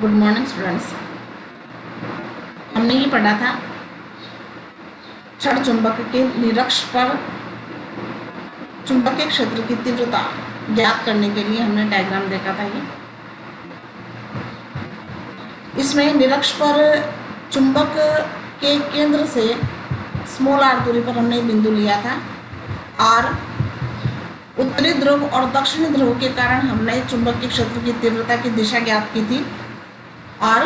Good morning students. हमने ये पढ़ा था क्षण चुंबक के निरक्ष पर चुंबकीय क्षेत्र की तीव्रता ज्ञात करने के लिए हमने डायग्राम देखा था। ये इसमें निरक्ष पर चुंबक के केंद्र से स्मॉल r दूरी पर हमने बिंदु लिया था और उत्तरी ध्रुव और दक्षिणी ध्रुव के कारण हमने चुंबकीय क्षेत्र की तीव्रता की दिशा ज्ञात की थी और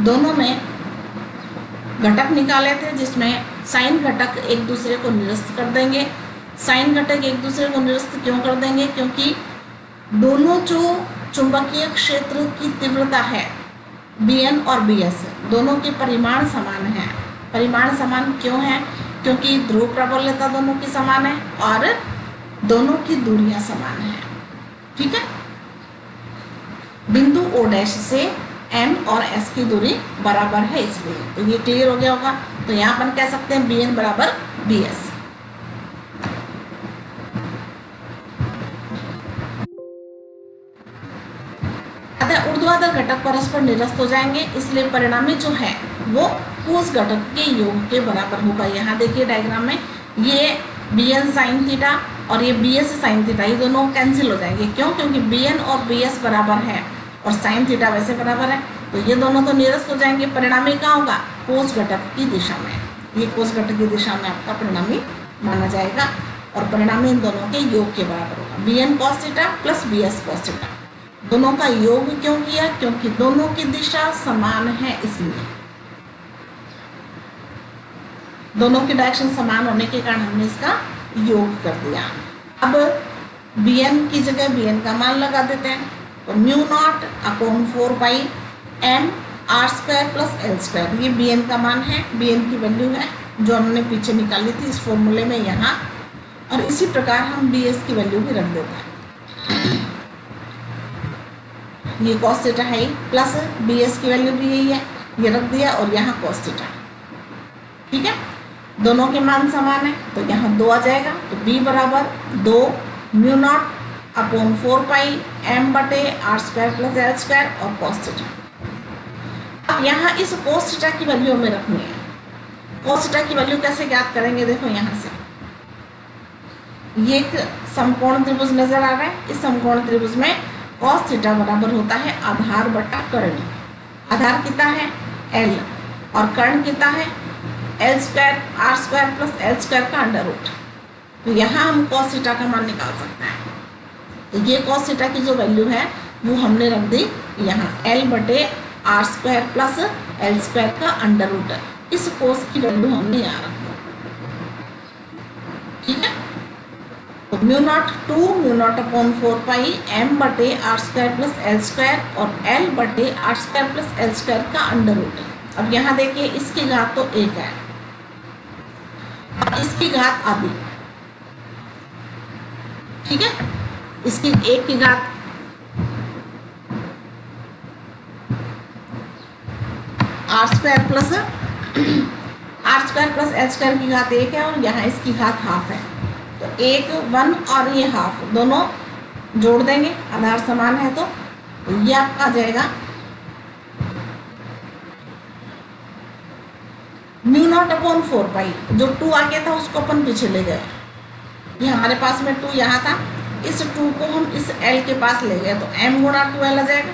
दोनों में घटक निकाले थे जिसमें साइन घटक एक दूसरे को निरस्त कर देंगे। साइन घटक एक दूसरे को निरस्त क्यों कर देंगे? क्योंकि दोनों जो चुंबकीय क्षेत्र की तीव्रता है Bn और Bs दोनों के परिमाण समान हैं। परिमाण समान क्यों है? क्योंकि ध्रुव प्रबलता दोनों की समान है और दोनों की दूरियां समान हैं। ठीक है, बिंदु O डैश से M और S की दूरी बराबर है, इसलिए तो ये क्लियर हो गया होगा। तो यहाँ अपन कह सकते हैं Bn बराबर Bs। अतः ऊर्ध्वाधर घटक परस्पर निरस्त हो जाएंगे, इसलिए परिणामी जो है वो ठोस घटक के योग के बराबर होगा। यहाँ देखिए डायग्राम में ये Bn साइन थीटा और ये Bs साइन थीटा, ये दोनों कैंसिल हो जाएंगे। क्यों? क्योंकि Bn और Bs बराबर है और साइन थीटा वैसे बराबर है, तो ये दोनों तो निरस्त हो जाएंगे। परिणामी कहाँ होगा? कोस घटक की दिशा में। ये कोस घटक की दिशा में आपका परिणामी माना जाएगा और परिणामी इन दोनों के योग के बराबर होगा। Bn cos theta plus Bs cos theta, दोनों का योग क्यों किया? क्योंकि दोनों की दिशा समान है, इसलिए दोनों की डायरेक्शन समान होने के कारण हमने इसका योग कर दिया। अब Bn की जगह Bn का मान लगा देते हैं, तो म्यू नॉट अपॉन 4 पाई m r square plus l square, ये Bn का मान है। Bn की वैल्यू है जो हमने पीछे निकाली थी इस फॉर्मूले में यहाँ, और इसी प्रकार हम Bs की वैल्यू भी रख देते हैं। ये cos थीटा है प्लस Bs की वैल्यू भी यही है, ये रख दिया और यहाँ cos थीटा। ठीक है, दोनों के मान समान है तो यहाँ 2 आ जाएगा, तो B बराबर 2 म्यू नॉट अपॉन 4 पाई m बटे r square plus l square और cos थीटा। अब यहाँ इस cos थीटा की वैल्यू हमें रखनी है। cos थीटा की वैल्यू कैसे ज्ञात करेंगे? देखो यहाँ से ये एक समकोण त्रिभुज नजर आ रहा है। इस समकोण त्रिभुज में cos थीटा बराबर होता है आधार बटा कर्ण। आधार कितना है? l और कर्ण कितना है? l square r square plus l square का अंडर रूट। तो यहाँ हम cos थीटा का मान निकाल सकते हैं। तो ये cos थीटा की जो वैल्यू है वो हमने रख दी यहाँ l बटे r square plus l square का अंडर रूट। इस cos की वैल्यू हमने यहाँ रख दी। ठीक है, तो mu naught 2 mu naught upon 4 पाई m बटे r square plus l square और l बटे r square plus l square का अंडर रूट। अब यहाँ देखिए इसकी घात तो 1 है और इसकी घात आधी। ठीक है, इसकी 1 की घात r square plus l square की घात 1 है और यहाँ इसकी घात हाफ है। तो 1 1 और ये हाफ दोनों जोड़ देंगे, आधार समान है तो ये आपका आ जाएगा म्यू नॉट अपॉन 4 पाई। जो 2 आगे था उसको अपन पीछे ले गए, ये हमारे पास में 2 यहाँ था, इस 2 को हम इस l के पास ले गए तो m गुणा 2l आ जाएगा।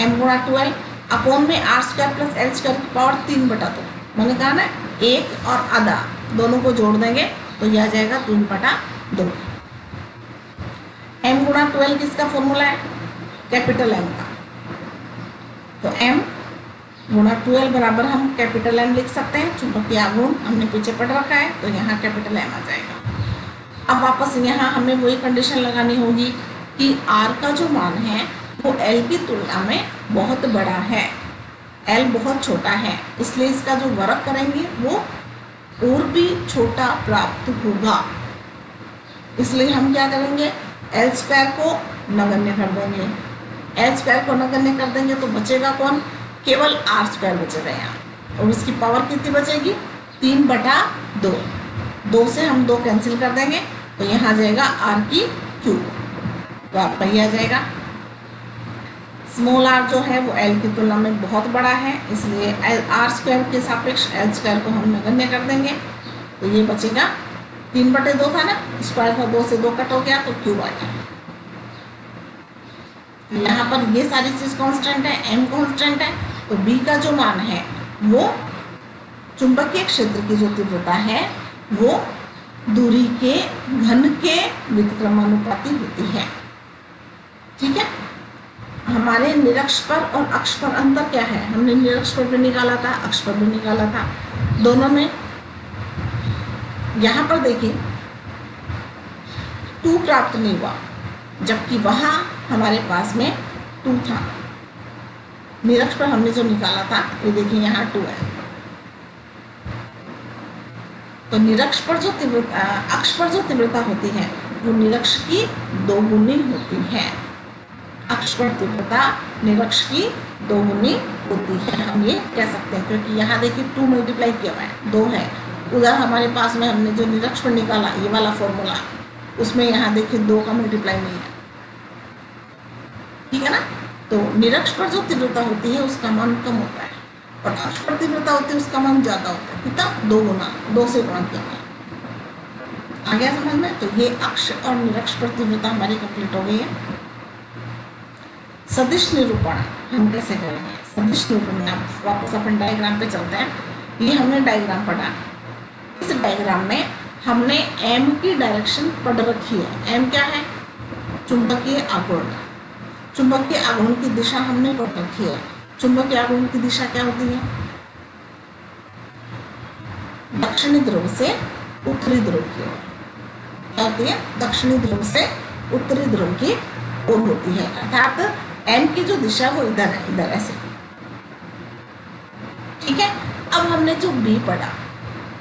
m गुणा 2l अपॉन में r square plus l square की पावर 3 बटा 2, मैंने कहा ना 1 और आधा दोनों को जोड़ देंगे तो यह आ जाएगा 3 बटा 2। m गुणा 12 किसका फॉर्मूला है? कैपिटल M का। तो m गुणा 12 बराबर हम कैपिटल M लिख सकते हैं, चुंबकीय आघूर्ण हमने पीछे पढ़ रखा है तो यहाँ कैपिटल M आ जाएगा। अब वापस यहाँ हमें वही कंडीशन लगानी होगी कि R का जो मान है वो L की तुलना में बहुत बड़ा है, L बहुत छोटा है, इसलिए इसका जो वर्ग करेंगे वो और भी छोटा प्राप्त होगा। इसलिए हम क्या करेंगे? L स्क्वायर को नगण्य कर देंगे। L स्क्वायर को नगण्य कर देंगे तो बचेगा कौन? केवल r स्क्वायर बचेगा यहाँ, और इसकी पावर कितनी बचेगी? 3 बटा 2। 2 से हम 2 कैंसिल कर देंगे तो यहाँ आ जाएगा r की क्यूब, तो आपका ये आ जाएगा स्मॉल r जो है वो l की तुलना में बहुत बड़ा है, इसलिए r स्क्वायर के सापेक्ष l स्क्वायर को हम नगण्य कर देंगे। तो ये बचेगा 3/2 था ना, स्क्वायर था 2 से 2 कट हो गया तो क्यूब आ गया। यहाँ पर ये सारी चीज कांस्टेंट है, m कांस्टेंट है, तो b का जो मान है वो चुंबकीय क्षेत्र की जो तीव्रता है वो दूरी के घन के व्युत्क्रमानुपाती होती है। ठीक है, हमारे निरक्ष पर और अक्ष पर अंतर क्या है? हमने निरक्ष पर भी निकाला था, अक्ष पर भी निकाला था, दोनों में यहाँ पर देखिए 2 प्राप्त नहीं हुआ, जबकि वहां हमारे पास में 2 था। निरक्ष पर हमने जो निकाला था ये देखिए यहाँ 2 है। तो निरक्ष पर जो तीव्रता, अक्ष पर जो तीव्रता होती है वो निरक्ष की 2 गुनी होती है। अक्ष पर तीव्रता निरक्ष की 2 गुनी होती है, हम ये कह सकते हैं, क्योंकि यहाँ देखिए 2 मल्टीप्लाई किया हुआ है, 2 है। उधर हमारे पास में हमने जो निरक्ष पर निकाला ये वाला फॉर्मूला, उसमें यहाँ देखिए 2 का मल्टीप्लाई नहीं है। ठीक है ना, तो निरक्ष पर जो तीव्रता होती है उसका मान कम होता है और अक्ष पर तीव्रता होती है उसका मान ज्यादा होता है। कितना? 2 गुना, 2 से गुणा किया हुआ। आ गया समझ में? तो ये अक्ष और निरक्ष पर तीव्रता हमारी कंप्लीट हो गई है। सदिश निरूपण हम कैसे करेंगे? सदिश निरूपण में वापस अपन डायग्राम पे चलते हैं। ये हमने डायग्राम पढ़ा, इस डायग्राम में हमने m की डायरेक्शन पढ़ रखी है। m क्या है? चुंबकीय आघूर्ण। चुंबकीय आघूर्ण की दिशा हमने पढ़ रखी है। चुंबकीय आघूर्ण की दिशा क्या होती है? दक्षिणी ध्रुव से उत्तरी ध्रुव की ओर। क्या होती है? दक्षिणी ध्रुव से उत्तरी ध्रुव की ओर होती है, अर्थात m की जो दिशा वो इधर है, इधर ऐसे। ठीक है, अब हमने जो b पढ़ा,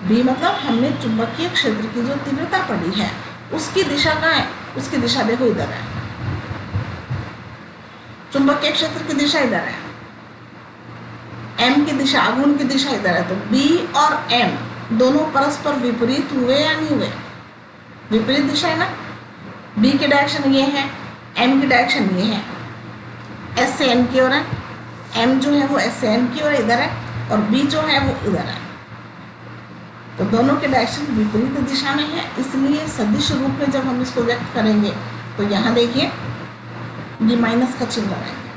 b मतलब हमने चुंबकीय क्षेत्र की जो तीव्रता पढ़ी है उसकी दिशा कहाँ है? उसकी दिशा देखो इधर है, चुंबकीय क्षेत्र की दिशा इधर है, m की दिशा, आघूर्ण की दिशा इधर है। तो b और m दोनों परस्पर विपरीत हुए या नहीं हुए? विपरीत दिशा है ना। b की डायरेक्शन ये है, m की डायरेक्शन ये है, s से n की ओर है, m जो है वो s से n की ओर इधर है और b जो है वो इधर है। तो दोनों के डायरेक्शन विपरीत दिशा में है, इसलिए सदिश रूप में जब हम इसको व्यक्त करेंगे तो यहाँ देखिए ये माइनस का चिन्ह लगाएंगे।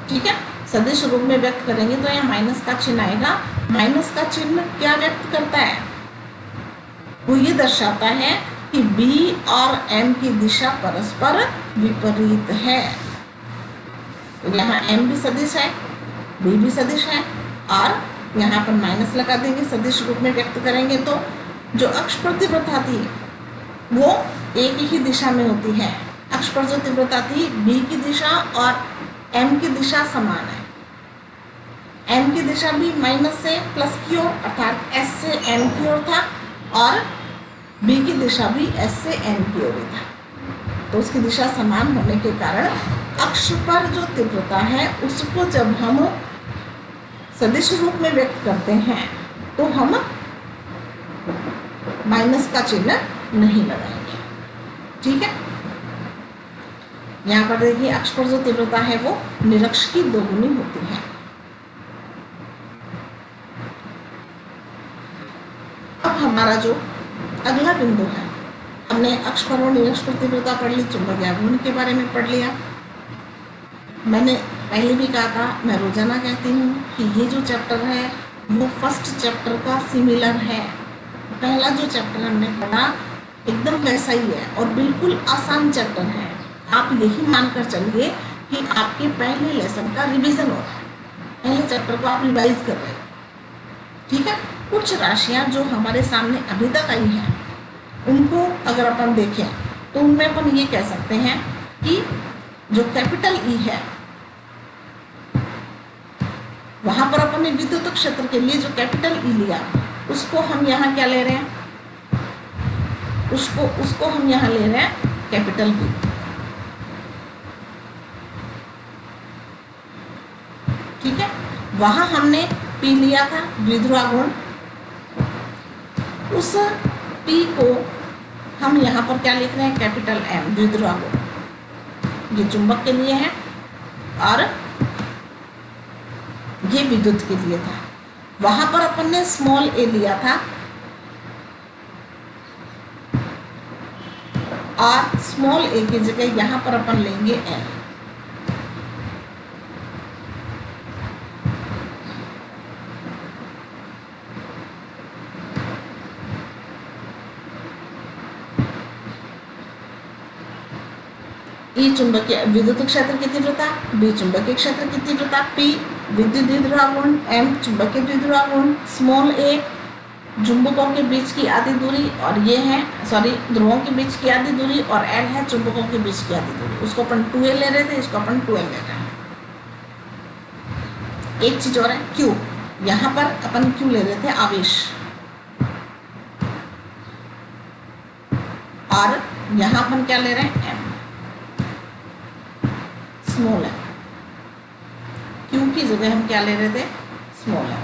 ठीक है, सदिश रूप में व्यक्त करेंगे तो यहाँ माइनस का चिन्ह आएगा। माइनस का चिन्ह क्या व्यक्त करता है? वो ये दर्शाता है कि b और m की दिशा परस्पर विपरीत है। तो यहाँ m भी सदिश है, b भी सदिश है और यहाँ पर माइनस लगा देंगे। सदिश रूप में व्यक्त करेंगे तो जो अक्ष पर तीव्रता थी वो एक ही दिशा में होती है। अक्ष पर जो तीव्रता थी b की दिशा और m की दिशा समान है। m की दिशा भी माइनस से प्लस की ओर अर्थात s से n की ओर था और b की दिशा भी s से n की ओर था। तो उसकी दिशा समान होने के कारण अक्ष पर जो तीव्रता है उसको जब हम सदिश रूप में व्यक्त करते हैं तो हम माइनस का चिन्ह नहीं लगाएंगे। ठीक है, यहाँ पर देखिए अक्ष पर जो तीव्रता है वो निरक्ष की 2 गुनी होती है। अब हमारा जो अगला बिंदु है, हमने अक्ष पर और निरक्ष पर तीव्रता पढ़ ली, चुंबकीय आघूर्ण के बारे में पढ़ लिया। मैंने पहले भी कहा था, मैं रोजाना कहती हूँ कि ये जो चैप्टर है वो फर्स्ट चैप्टर का सिमिलर है। पहला जो चैप्टर हमने पढ़ा एकदम वैसा ही है और बिल्कुल आसान चैप्टर है। आप यही मानकर चलिए कि आपके पहले लेसन का रिवीजन हो रहा है, पहले चैप्टर को आप रिवाइज कर रहे हैं। ठीक है, कुछ राशियां जो हमारे सामने अभी तक आई हैं उनको अगर अपन देखें तो उनमें अपन ये कह सकते हैं कि जो कैपिटल ई है वहां पर अपन ने विद्युत क्षेत्र के लिए जो कैपिटल ई लिया उसको हम यहाँ क्या ले रहे हैं? उसको हम यहाँ ले रहे हैं कैपिटल बी। ठीक है, वहां हमने पी लिया था द्विध्रुवाघूर्ण, उस पी को हम यहाँ पर क्या लिख रहे हैं? कैपिटल एम, द्विध्रुवाघूर्ण। ये चुंबक के लिए है और ये विद्युत के लिए था। वहां पर अपन ने स्मॉल ए लिया था और स्मॉल ए की जगह यहां पर अपन लेंगे एल। ई चुंबकीय विद्युत क्षेत्र की तीव्रता, बी चुंबकीय क्षेत्र की तीव्रता, पी विद्युत द्विध्रुव गुण, एम चुंबकीय द्विध्रुव गुण, स्मॉल ए चुंबकों के बीच की आधी दूरी और ये है ध्रुवों के बीच की आधी दूरी और एल है चुंबकों के बीच की आधी दूरी। उसको अपन 2a ले रहे थे, इसको अपन 2l ले रहे हैं। एक चीज और है क्यू, यहाँ पर अपन क्यू ले रहे थे आवेश और यहाँ अपन क्या ले रहे हैं एम स्मॉल है। क्यू की जगह हम क्या ले रहे थे स्मॉल है।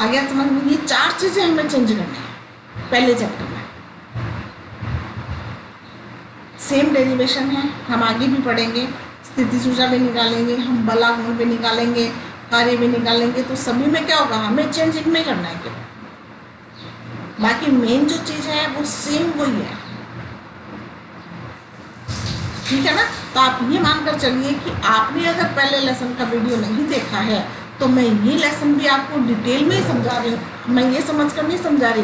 आगे समझ में, ये 4 चीजें हमें चेंज करनी है पहले चैप्टर में। सेम डेरिवेशन है, हम आगे भी पढ़ेंगे, स्थिति सूचना भी निकालेंगे, हम बलागुण भी निकालेंगे, कार्य भी निकालेंगे। तो सभी में क्या होगा, हमें चेंज इनमें करना है केवल, बाकी मेन जो चीज है वो सेम वही है। ठीक है ना। तो आप ये मानकर चलिए कि आपने अगर पहले लेसन का वीडियो नहीं देखा है तो मैं ये लेसन भी आपको डिटेल में ही समझा रही हूँ। मैं ये समझकर नहीं समझा रही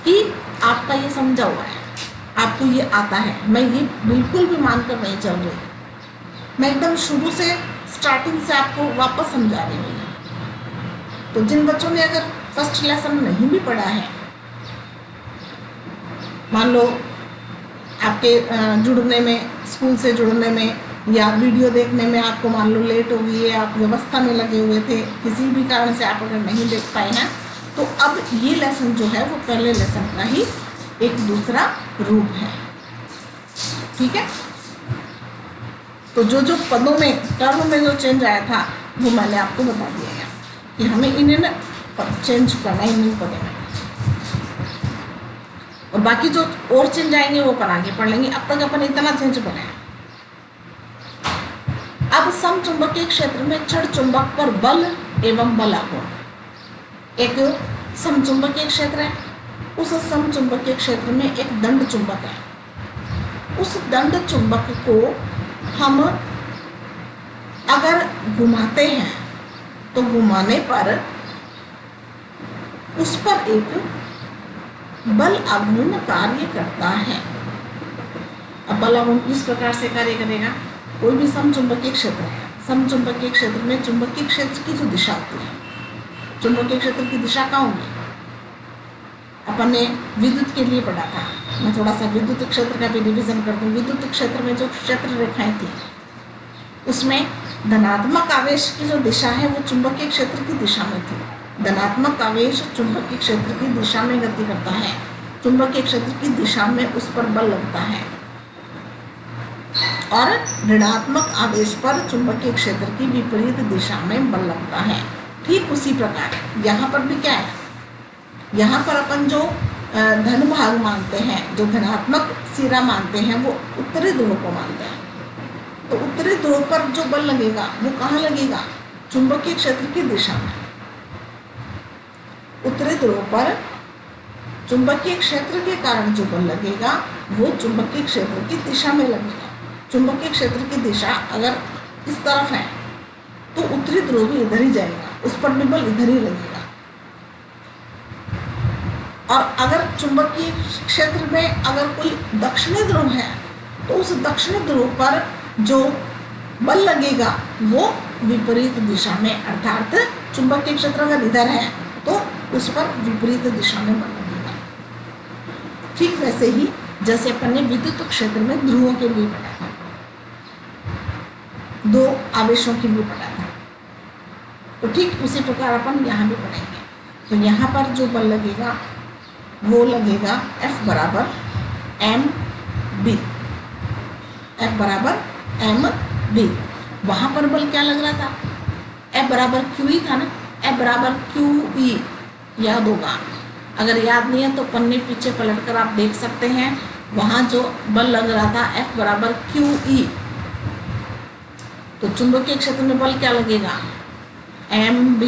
कि आपका ये समझा हुआ है, आपको ये आता है, मैं ये बिल्कुल भी मानकर नहीं चल रही। मैं एकदम शुरू से स्टार्टिंग से आपको वापस समझा रही हूँ। तो जिन बच्चों ने अगर फर्स्ट लेसन नहीं भी पढ़ा है, मान लो आपके जुड़ने में, स्कूल से जुड़ने में या वीडियो देखने में आपको मान लो लेट हो गई है, आप व्यवस्था में लगे हुए थे, किसी भी कारण से आप अगर नहीं देख पाए हैं, तो अब ये लेसन जो है वो पहले लेसन का ही एक दूसरा रूप है। ठीक है। तो जो जो पदों में, टर्म में जो चेंज आया था वो मैंने आपको बता दिया है कि हमें इन्हें चेंज करना है इन पदों में, और बाकी जो और चेंज आएंगे वो अपन आगे पढ़ लेंगे। अब तक अपन इतना चेंज पढ़े हैं। अब समचुंबकीय क्षेत्र में क्षण चुंबक पर बल एवं बलागुण। एक समचुंबकीय क्षेत्र है, उस समचुंबकीय क्षेत्र में एक दंड चुंबक है। उस दंड चुंबक को हम अगर घुमाते हैं तो घुमाने पर उस पर एक बल आघूर्ण कार्य करता है। अब बल आघूर्ण इस प्रकार से कार्य करेगा, कोई भी समचुंबकीय क्षेत्र है, समचुंबकीय क्षेत्र में चुंबकीय क्षेत्र की जो दिशा होती है, चुंबकीय क्षेत्र की दिशा क्या होगी, अपन ने विद्युत के लिए पढ़ा था। मैं थोड़ा सा विद्युत क्षेत्र का भी रिवीजन कर दूं। विद्युत क्षेत्र में जो क्षेत्र रेखाएं थी उसमें धनात्मक आवेश की जो दिशा है वो चुंबकीय क्षेत्र की दिशा में थी। धनात्मक आवेश चुंबकीय क्षेत्र की दिशा में गति करता है, चुंबकीय क्षेत्र की दिशा में उस पर बल लगता है, और ऋणात्मक आवेश पर चुंबकीय क्षेत्र की विपरीत दिशा में बल लगता है। ठीक उसी प्रकार यहाँ पर भी क्या है, यहाँ पर अपन जो धन भाग मानते हैं, जो धनात्मक सिरा मानते हैं, वो उत्तरी ध्रुव को मानते हैं। तो उत्तरी ध्रुव पर जो बल लगेगा वो कहाँ लगेगा, चुंबकीय क्षेत्र की दिशा में। उत्तरी ध्रुव पर चुंबकीय क्षेत्र के कारण जो बल लगेगा वो चुंबकीय क्षेत्र की दिशा में लगेगा। चुंबकीय क्षेत्र की दिशा अगर इस तरफ है तो उत्तरी ध्रुव भी इधर ही जाएगा, उस पर भी बल इधर ही लगेगा। और अगर चुंबकीय क्षेत्र में अगर कोई दक्षिणी ध्रुव है तो उस दक्षिणी ध्रुव पर जो बल लगेगा वो विपरीत दिशा में, अर्थात चुंबकीय क्षेत्र अगर इधर है तो उस पर विपरीत दिशा में बल लगेगा। ठीक वैसे ही जैसे अपन ने विद्युत क्षेत्र में ध्रुवों के लिए पढ़ा था, दो आवेशों के लिए पढ़ा था, तो ठीक उसी प्रकार अपन यहाँ भी पढ़ेंगे। तो यहाँ पर जो बल लगेगा वो लगेगा F बराबर एम बी, F बराबर एम बी। वहाँ पर बल क्या लग रहा था, F बराबर क्यू ई था ना, F बराबर क्यू ई याद होगा। अगर याद नहीं है तो पन्ने पीछे पलट कर आप देख सकते हैं। वहां जो बल लग रहा था F बराबर QE, तो चुंबकीय क्षेत्र में बल क्या लगेगा, MB।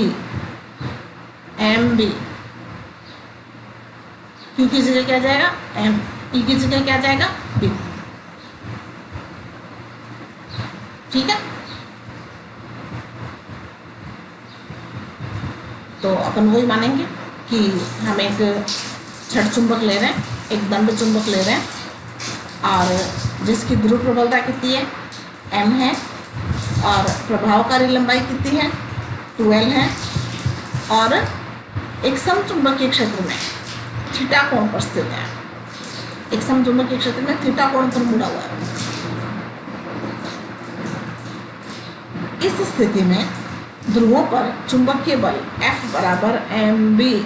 Q की जगह क्या जाएगा M, E की जगह क्या जाएगा B। ठीक है, तो अपन वही मानेंगे कि हम एक छड़ चुंबक ले रहे हैं, एक दंड चुंबक ले रहे हैं, और जिसकी ध्रुव प्रबलता कितनी है, M है, और प्रभावकारी लंबाई कितनी है, 12 है, और एक समचुंबकीय क्षेत्र में थीटा कोण पर स्थित है। एक समचुंबकीय क्षेत्र में थीटा कोण पर मुड़ा हुआ है। इस स्थिति में ध्रुवों पर चुंबकीय बल F बराबर MB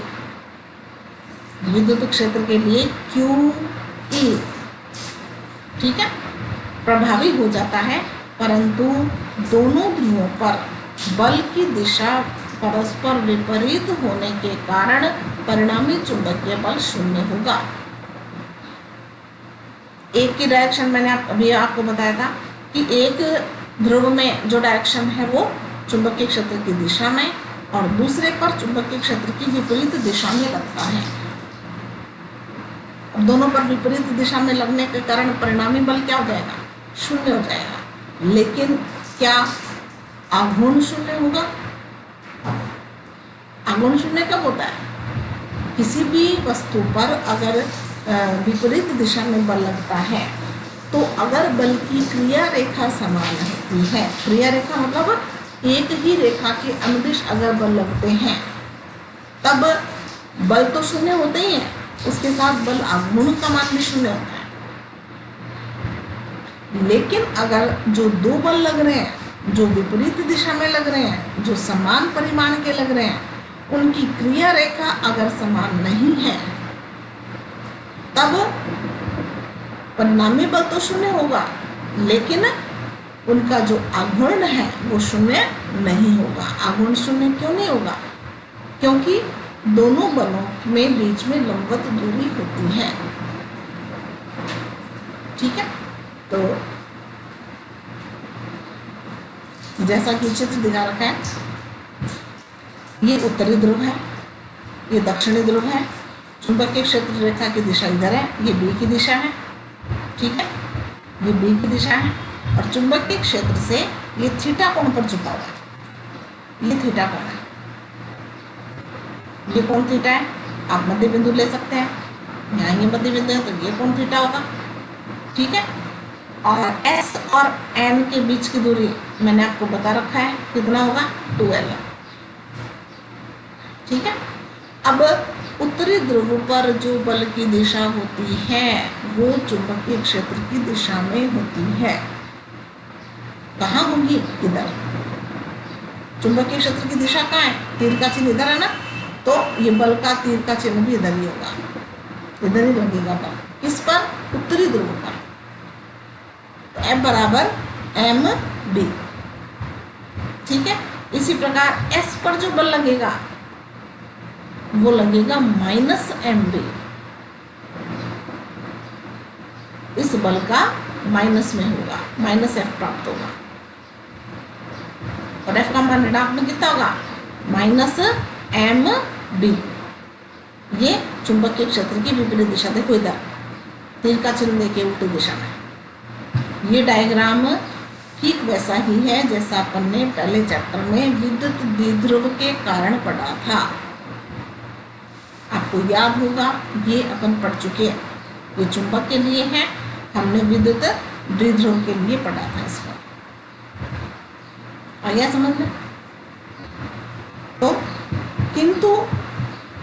विद्युत क्षेत्र के लिए QE, ठीक है, प्रभावी हो जाता है, परंतु दोनों ध्रुवों पर बल की दिशा परस्पर विपरीत होने के कारण परिणामी चुंबकीय बल शून्य होगा। एक की डायरेक्शन मैंने अभी आपको बताया था कि एक ध्रुव में जो डायरेक्शन है वो चुंबकीय क्षेत्र की दिशा में, और दूसरे पर चुंबकीय क्षेत्र की विपरीत दिशा में लगता है। अब दोनों पर विपरीत दिशा में लगने के कारण परिणामी बल क्या हो जाएगा, शून्य हो जाएगा। लेकिन क्या आघूर्ण शून्य होगा? आघूर्ण शून्य कब होता है? किसी भी वस्तु पर अगर विपरीत दिशा में बल लगता है, तो अगर बल की क्रिया रेखा समान होती है, क्रिया रेखा मतलब एक ही रेखा के अनुदिश अगर बल लगते हैं, तब बल तो शून्य होते ही है, उसके साथ बल आघूर्ण का मान भी शून्य होता है। लेकिन अगर जो दो बल लग रहे हैं, जो विपरीत दिशा में लग रहे हैं, जो समान परिमाण के लग रहे हैं, उनकी क्रिया रेखा अगर समान नहीं है, तब परिणामी बल तो शून्य होगा, लेकिन उनका जो आघूर्ण है वो शून्य नहीं होगा। आघूर्ण शून्य क्यों नहीं होगा? क्योंकि दोनों बलों में बीच में लंबवत दूरी होती है। ठीक है, तो जैसा कि चित्र दिखा रखा है, ये उत्तरी ध्रुव है, ये दक्षिणी ध्रुव है, चुंबकीय क्षेत्र रेखा की दिशा इधर है, ये B की दिशा है। ठीक है, ये B की दिशा है, और चुंबकीय क्षेत्र से ये थीटा कोण पर झुका हुआ है, ये थीटा कोण है, ये कोण थीटा है। आप मध्य बिंदु ले सकते हैं, यहाँ ये मध्य बिंदु है, तो ये कोण थीटा होगा। ठीक है, और S और N के बीच की दूरी मैंने आपको बता रखा है, कितना होगा, 12। ठीक है, अब उत्तरी ध्रुव पर जो बल की दिशा होती है वो चुंबकीय क्षेत्र की दिशा में होती है। कहाँ होगी? इधर। चुंबकीय क्षेत्र की दिशा कहाँ है? तीर का चिन्ह इधर है ना, तो ये बल का तीर का चिन्ह भी इधर ही होगा, इधर ही लगेगा बल। किस पर? उत्तरी ध्रुव पर। तो F बराबर MB। ठीक है, इसी प्रकार S पर जो बल लगेगा वो लगेगा -MB। इस बल का माइनस में होगा, -F प्राप्त होगा, और F का मान ऋणात्मक कितना होगा, -MB। ये चुंबकीय क्षेत्र की विपरीत दिशा, देखो इधर तीर का चिन्ह देके उल्टी दिशा में। ये डायग्राम ठीक वैसा ही है जैसा अपन ने पहले चैप्टर में विद्युत द्विध्रुव के कारण पढ़ा था। आपको याद होगा, ये अपन पढ़ चुके हैं। ये चुंबक के लिए है, हमने विद्युत द्विध्रुव के लिए पढ़ा था इसको। आया समझ में? तो किंतु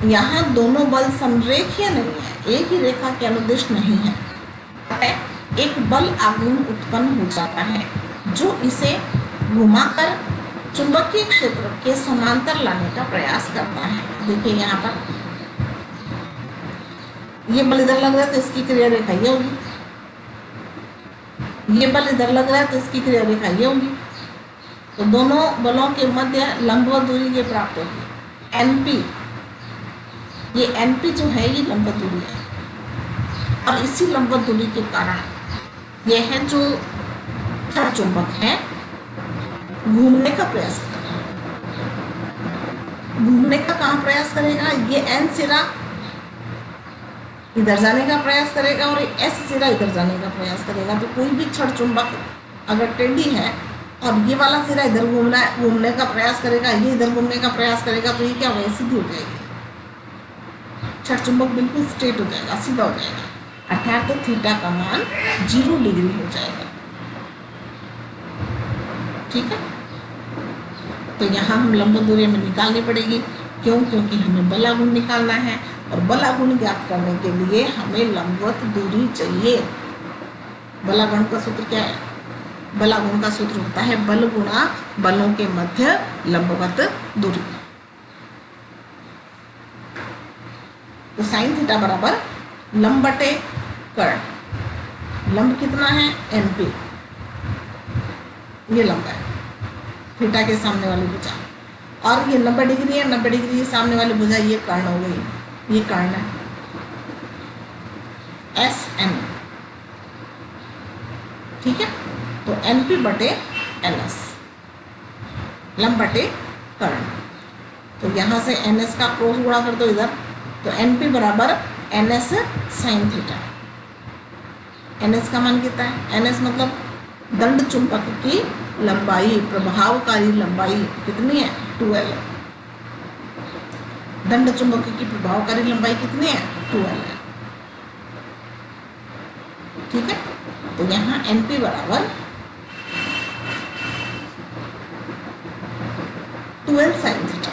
यहाँ दोनों बल समरेखीय नहीं है, एक ही रेखा के अनुदिश नहीं है। एक बल आघूर्ण उत्पन्न हो जाता है जो इसे घुमाकर चुंबकीय क्षेत्र के समांतर लाने का प्रयास करता है। देखिए यहाँ पर ये बल इधर लग रहा है तो इसकी क्रिया रेखा ये होगी, ये बल इधर लग रहा है तो इसकी क्रिया रेखा ये होगी। तो दोनों बलों के मध्य लंबवत दूरी ये प्राप्त होगी, NP। ये NP जो है ये लंबवत दूरी है। और इसी लंबवत दूरी के कारण यह है जो क्षण चुंबक है घूमने का प्रयास करेगा। घूमने का कहाँ प्रयास करेगा? ये एन सिरा इधर जाने का प्रयास करेगा और एस सिरा इधर जाने का प्रयास करेगा। तो कोई भी क्षण चुंबक अगर टेढ़ी है और ये वाला सिरा इधर घूमने का प्रयास करेगा, ये इधर घूमने का प्रयास करेगा, तो ये क्या होगा? सीधी हो जाएगी। क्षण चुंबक बिल्कुल स्ट्रेट हो जाएगा, सीधा हो जाएगा, अर्थात तो थीटा का मान 0 डिग्री हो जाएगा। ठीक है, तो यहाँ हम लंबवत दूरी में निकालनी पड़ेगी। क्यों? क्योंकि हमें बलागुण निकालना है और बलागुण ज्ञात करने के लिए हमें लंबवत दूरी चाहिए। बलागुण का सूत्र क्या है? बलागुण का सूत्र होता है बल गुणा बलों के मध्य लंबवत दूरी। तो साइन थीटा बराबर लंब बटे कर्ण। लंब कितना है? NP, ये लंब है थीटा के सामने वाली भुजा, और ये 90 डिग्री है। 90 डिग्री के सामने वाली भुजा ये कर्ण हो गई, ये कर्ण है SN। ठीक है, तो NP बटे NS, लंब बटे कर्ण। तो यहाँ से NS का क्रॉस गुणा कर दो इधर, तो NP बराबर NS साइन थीटा। NS का मान कितना है? NS मतलब दंड चुंबक की लंबाई, प्रभावकारी लंबाई कितनी है? 12। दंड चुंबक की प्रभावकारी लंबाई कितनी है? 12 है। ठीक है, तो यहाँ NP बराबर 12 साइन थीटा।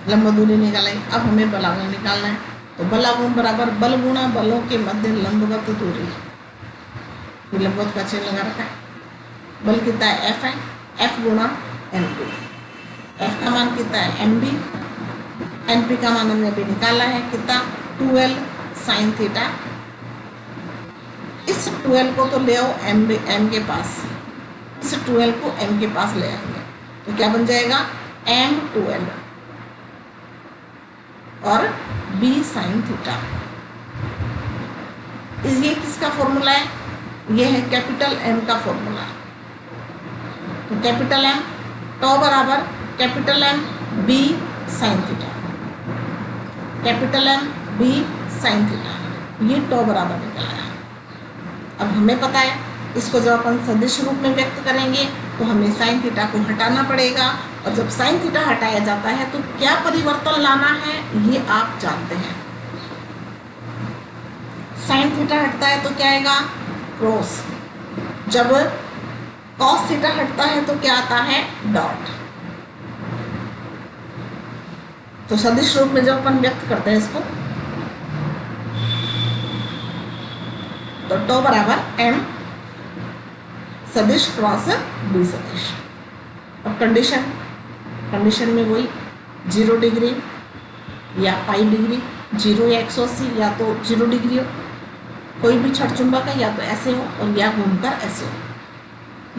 लंबवत दूरी निकालें। अब हमें बलागुण निकालना है, तो बलागुण बराबर बल गुणा बलों के मध्य लंबवत दूरी। ये लंबवत का चिन्ह लगा रखा है। बल कितना है? F है, F गुणा NP। F का मान कितना है? MB। NP का मान हमने अभी निकाला है कितना? 12 साइन थीटा। इस 12 को तो ले आओ M के पास, इस 12 को M के पास ले आएंगे, तो क्या बन जाएगा? M12 और B साइन थीटा। ये किसका फॉर्मूला है? ये है कैपिटल M का फॉर्मूला। तो कैपिटल M टॉ बराबर capital M B sine theta, capital M B sine theta, ये टॉ बराबर निकला है। अब हमें पता है इसको जब अपन सदिश रूप में व्यक्त करेंगे तो हमें साइन थीटा को हटाना पड़ेगा, और जब साइन थीटा हटाया जाता है तो क्या परिवर्तन लाना है ये आप जानते हैं। साइन थीटा हटता है तो क्या आएगा? क्रॉस। जब कॉस थीटा हटता है तो क्या आता है? डॉट। तो सदिश रूप में जब अपन व्यक्त करते हैं इसको, तो टो बराबर M सदिश क्रॉस B सदिश। अब कंडीशन में वही 0 डिग्री या पाई डिग्री, 0 या 180, या तो 0 डिग्री हो, कोई भी क्षण चुंबक है, या तो ऐसे हो और या घूमकर ऐसे हो।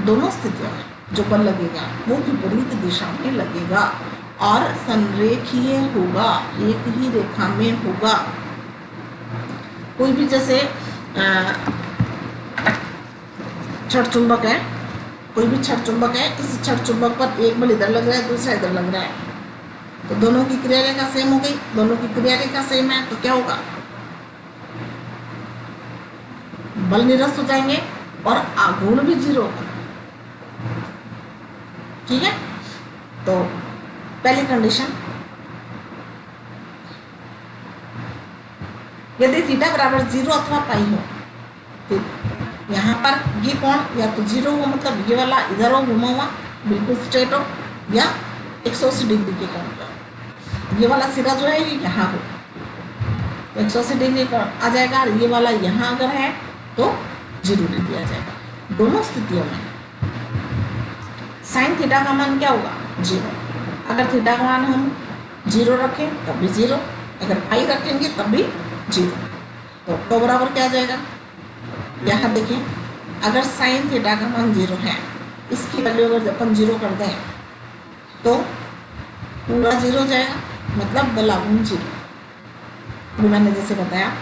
दोनों स्थितियों में जो बल लगेगा वो विपरीत दिशा में लगेगा और संरेखीय होगा, एक ही रेखा में होगा। कोई भी जैसे क्षण चुंबक है, कोई भी क्षण चुंबक है, इस क्षण चुंबक पर एक बल इधर लग रहा है, दूसरा इधर लग रहा है, तो दोनों की क्रिया रेखा सेम हो गई। दोनों की क्रिया रेखा सेम है तो क्या होगा? बल निरस्त हो जाएंगे और आघूर्ण भी 0 होगा। ठीक है, तो पहली कंडीशन, यदि थीटा बराबर 0 अथवा पाई हो तो यहाँ पर ये कोण या तो 0 हो, मतलब ये वाला इधर हो घुमा हुआ बिल्कुल स्ट्रेट हो, या 180 डिग्री के कोण पर ये वाला सिरा जो है ये यहाँ हो, तो 180 डिग्री कोण आ जाएगा। और ये वाला यहाँ अगर है तो 0 डिग्री आ जाएगा। दोनों स्थितियों में साइन थीटा का मान क्या होगा? 0। अगर थीटा का मान हम 0 रखें तब भी 0, अगर पाई रखेंगे तब भी 0। तो बराबर क्या आ जाएगा? यहाँ देखिए, अगर साइन थीटा का मान 0 है, इसकी वैल्यू अगर अपन 0 कर दें तो पूरा 0 हो जाएगा, मतलब बलागुण 0। मैंने जैसे बताया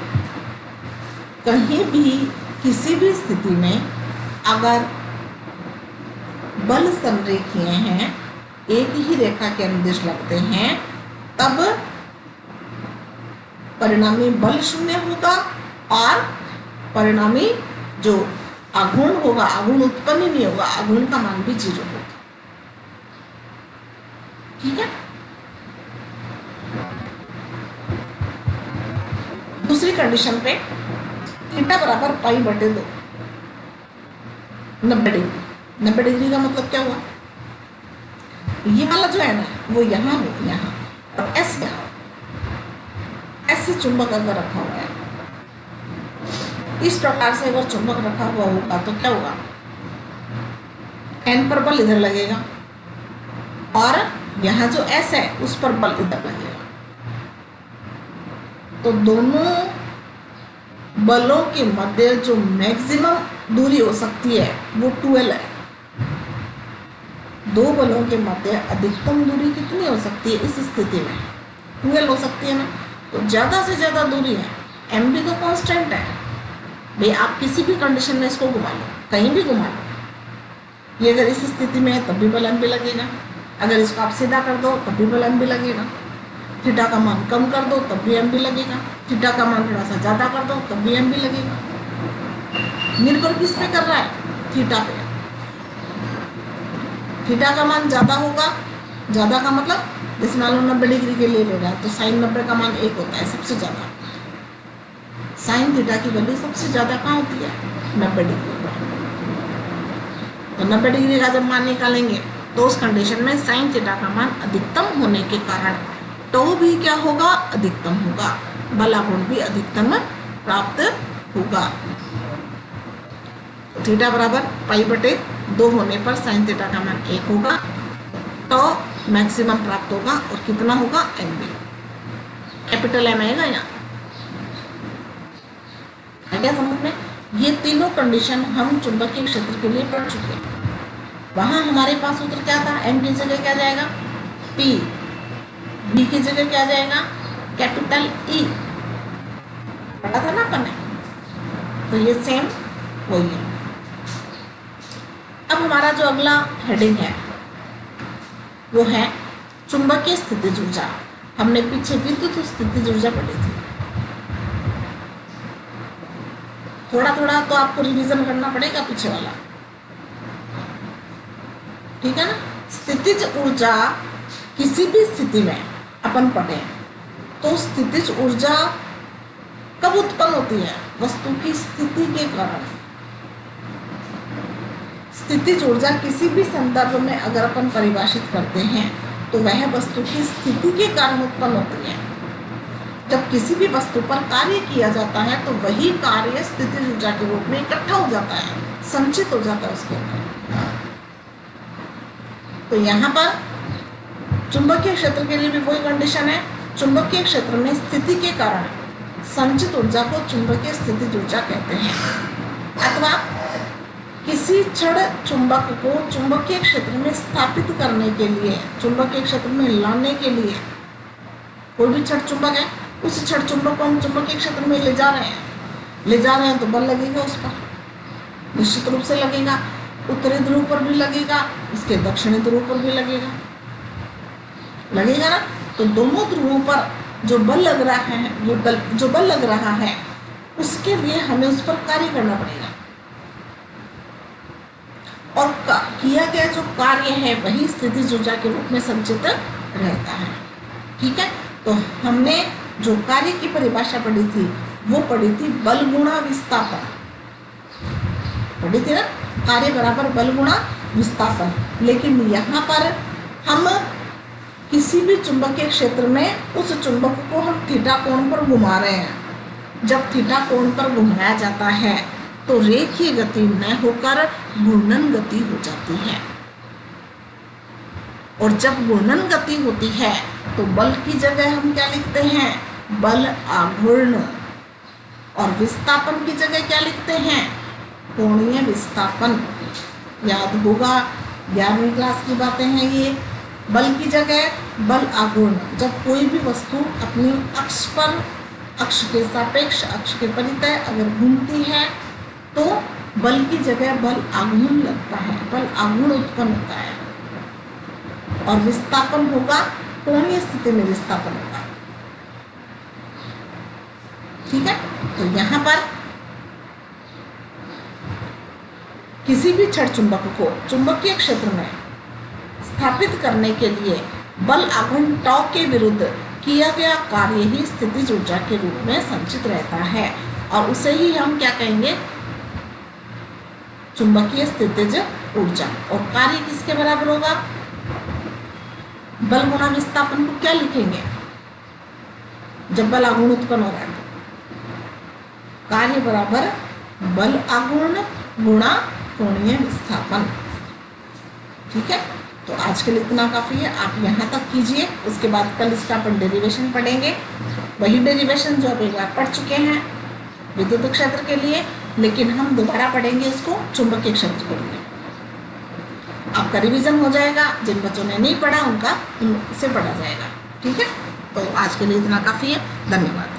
कहीं भी किसी भी स्थिति में अगर बल संरेखीय हैं, एक ही रेखा के अनुदिश लगते हैं, तब परिणामी बल शून्य होगा और परिणामी जो आघूर्ण होगा, आघूर्ण उत्पन्न ही नहीं होगा, आघूर्ण का मान भी 0 होगा। ठीक है। दूसरी कंडीशन पे थीटा बराबर पाई बटे 2, 90 डिग्री। 90 डिग्री का मतलब क्या हुआ? ये वाला जो है ना वो यहाँ हो, यहाँ, और एस यहाँ, ऐसे चुंबक अगर रखा हुआ है, इस प्रकार से अगर चुंबक रखा हुआ होगा तो क्या होगा? एन पर बल इधर लगेगा और यहाँ जो एस है उस पर बल इधर लगेगा। तो दोनों बलों के मध्य जो मैक्सिमम दूरी हो सकती है वो 12 है। दो बलों के मध्य अधिकतम दूरी कितनी हो सकती है इस स्थिति में? 12 हो सकती है ना। तो ज़्यादा से ज़्यादा दूरी है, एम भी तो कांस्टेंट है भाई। आप किसी भी कंडीशन में इसको घुमा लो, कहीं भी घुमा लो, ये अगर इस स्थिति में है तब भी बल एम भी लगेगा, अगर इसको आप सीधा कर दो तब भी बल एम भी लगेगा, थीटा का मान कम कर दो तब भी एम भी लगेगा, थीटा का मान थोड़ा सा ज़्यादा कर दो तब भी एम भी लगेगा। निर्भर किस पे कर रहा है? थीटा पे। थीटा का मान ज़्यादा होगा, ज़्यादा का मतलब जैसे मान लो 90 डिग्री के लिए ले रहा है तो साइन 90 का मान 1 होता है सबसे ज़्यादा। साइन थीटा की वैल्यू सबसे ज़्यादा कहाँ होती है? 90 डिग्री पर। तो 90 डिग्री का जब मान निकालेंगे तो उस कंडीशन में साइन थीटा का मान अधिकतम होने के कारण टो भी क्या होगा? अधिकतम होगा, बलागुण भी अधिकतम प्राप्त होगा। थीटा बराबर पाई बटे 2 होने पर साइन थीटा का मान 1 होगा, तो मैक्सिमम प्राप्त होगा और कितना होगा? एम बी, कैपिटल एम आएगा यहाँ। क्या समझ में? ये तीनों कंडीशन हम चुंबकीय क्षेत्र के लिए पढ़ चुके हैं। वहां हमारे पास सूत्र क्या था? एम की जगह क्या जाएगा? पी, बी की जगह क्या जाएगा? कैपिटल ई, पढ़ा था ना अपन ने। तो ये सेम वही है। अब हमारा जो अगला हेडिंग है वो है चुंबकीय स्थितिज ऊर्जा। हमने पीछे विद्युत स्थितिज ऊर्जा पढ़ी थी। थोड़ा थोड़ा तो आपको रिवीजन करना पड़ेगा पीछे वाला, ठीक है ना। स्थितिज ऊर्जा किसी भी स्थिति में अपन पढ़े तो स्थितिज ऊर्जा कब उत्पन्न होती है? वस्तु की स्थिति के कारण। स्थितिज ऊर्जा किसी भी संदर्भ में अगर अपन परिभाषित करते हैं तो वह वस्तु की स्थिति के कारण उत्पन्न होती है। जब किसी भी वस्तु पर कार्य किया जाता है तो वही कार्य स्थितिज ऊर्जा के रूप में इकट्ठा हो जाता है, संचित हो जाता है उसके अंदर। तो यहाँ पर चुंबकीय क्षेत्र के लिए भी वही कंडीशन है। चुंबकीय क्षेत्र में स्थिति के कारण संचित ऊर्जा को चुंबकीय स्थितिज ऊर्जा कहते हैं। अथवा किसी क्षण चुंबक को चुंबकीय क्षेत्र में स्थापित करने के लिए, चुंबकीय क्षेत्र में लाने के लिए, कोई भी क्षण चुंबक है, उस क्षण चुंबक को हम चुंबकीय क्षेत्र में ले जा रहे हैं तो बल लगेगा उस पर, निश्चित रूप से लगेगा। उत्तरी ध्रुव पर भी लगेगा, इसके दक्षिणी ध्रुव पर भी लगेगा ना। तो दोनों ध्रुवों पर जो बल लग रहा है, जो बल लग रहा है उसके लिए हमें उस पर कार्य करना पड़ेगा, और किया गया जो कार्य है वही स्थितिज ऊर्जा के रूप में संचित रहता है। ठीक है। तो हमने जो कार्य की परिभाषा पढ़ी थी वो पढ़ी थी बल गुणा विस्थापन, पढ़ी थी ना, कार्य बराबर बल गुणा विस्थापन। लेकिन यहाँ पर हम किसी भी चुंबकीय क्षेत्र में उस चुंबक को हम थीटा कोण पर घुमा रहे हैं। जब थीटा कोण पर घुमाया जाता है तो रेखीय गति न होकर घूर्णन गति हो जाती है, और जब घूर्णन गति होती है तो बल की जगह हम क्या लिखते हैं? बल आघूर्ण। और विस्थापन की जगह क्या लिखते हैं? कोणीय विस्थापन। याद होगा 11वीं क्लास की बातें हैं ये। बल की जगह बल आघूर्ण। जब कोई भी वस्तु अपनी अक्ष पर अक्ष के सापेक्ष, अक्ष के परितः अगर घूमती है तो बल की जगह बल आघूर्ण लगता है, बल आघूर्ण उत्पन्न होता है और विस्थापन होगा, कोणीय स्थिति में विस्थापन होगा। ठीक है, तो यहां पर किसी भी छड़ चुंबक को चुंबकीय क्षेत्र में स्थापित करने के लिए बल आघूर्ण टॉ के विरुद्ध किया गया कार्य ही स्थितिज ऊर्जा के रूप में संचित रहता है और उसे ही हम क्या कहेंगे, चुंबकीय स्थितिज ऊर्जा। और कार्य किसके बराबर होगा, बल गुणा विस्थापन को क्या लिखेंगे, जब बल आघूर्ण उत्पन्न हो रहा है कार्य बराबर बल आघूर्ण गुणा कोणीय विस्थापन। ठीक है, तो आज के लिए इतना काफी है, आप यहाँ तक कीजिए, उसके बाद कल इसका अपन डेरिवेशन पढ़ेंगे, वही डेरिवेशन जो आप एक बार पढ़ चुके हैं विद्युत क्षेत्र के लिए, लेकिन हम दोबारा पढ़ेंगे इसको चुंबकीय क्षेत्र के लिए। आपका रिवीजन हो जाएगा, जिन बच्चों ने नहीं पढ़ा उनका उनसे पढ़ा जाएगा। ठीक है, तो आज के लिए इतना काफी है, धन्यवाद।